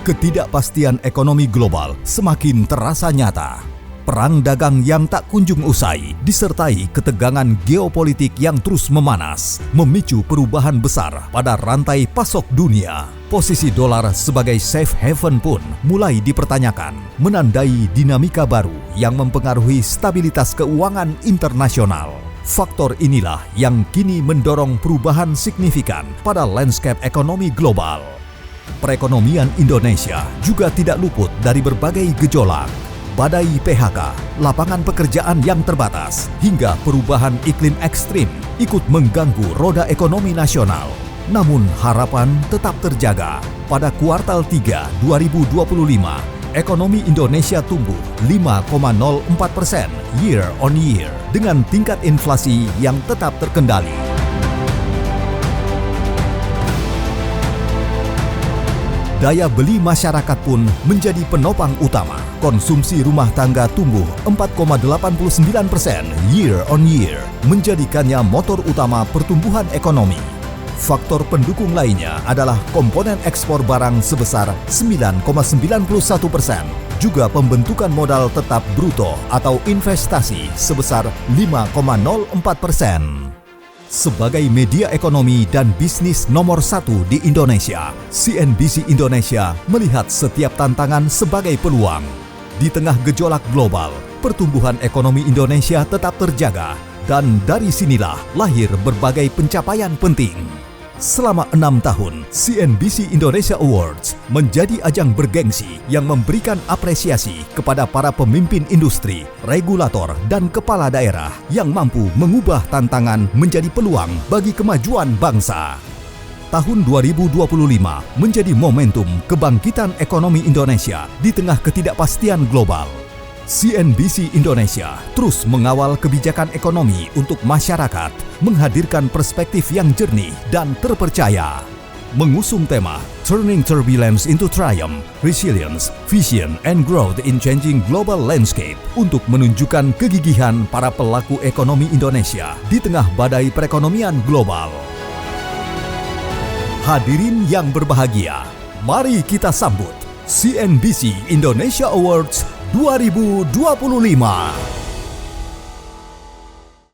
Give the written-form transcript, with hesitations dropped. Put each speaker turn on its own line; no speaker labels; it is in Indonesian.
Ketidakpastian ekonomi global semakin terasa nyata. Perang dagang yang tak kunjung usai, disertai ketegangan geopolitik yang terus memanas, memicu perubahan besar pada rantai pasok dunia. Posisi dolar sebagai safe haven pun mulai dipertanyakan, menandai dinamika baru yang mempengaruhi stabilitas keuangan internasional. Faktor inilah yang kini mendorong perubahan signifikan pada landscape ekonomi global. Perekonomian Indonesia juga tidak luput dari berbagai gejolak. Badai PHK, lapangan pekerjaan yang terbatas, hingga perubahan iklim ekstrim ikut mengganggu roda ekonomi nasional. Namun harapan tetap terjaga. Pada kuartal 3 2025, ekonomi Indonesia tumbuh 5,04% year on year dengan tingkat inflasi yang tetap terkendali. Daya beli masyarakat pun menjadi penopang utama. Konsumsi rumah tangga tumbuh 4,89% year on year, menjadikannya motor utama pertumbuhan ekonomi. Faktor pendukung lainnya adalah komponen ekspor barang sebesar 9,91%, juga pembentukan modal tetap bruto atau investasi sebesar 5,04%. Sebagai media ekonomi dan bisnis nomor 1 di Indonesia, CNBC Indonesia melihat setiap tantangan sebagai peluang. Di tengah gejolak global, pertumbuhan ekonomi Indonesia tetap terjaga, dan dari sinilah lahir berbagai pencapaian penting. Selama 6 tahun, CNBC Indonesia Awards menjadi ajang bergengsi yang memberikan apresiasi kepada para pemimpin industri, regulator, dan kepala daerah yang mampu mengubah tantangan menjadi peluang bagi kemajuan bangsa. Tahun 2025 menjadi momentum kebangkitan ekonomi Indonesia di tengah ketidakpastian global. CNBC Indonesia terus mengawal kebijakan ekonomi untuk masyarakat, menghadirkan perspektif yang jernih dan terpercaya. Mengusung tema Turning Turbulence into Triumph, Resilience, Vision, and Growth in Changing Global Landscape untuk menunjukkan kegigihan para pelaku ekonomi Indonesia di tengah badai perekonomian global. Hadirin yang berbahagia, mari kita sambut CNBC Indonesia Awards 2025.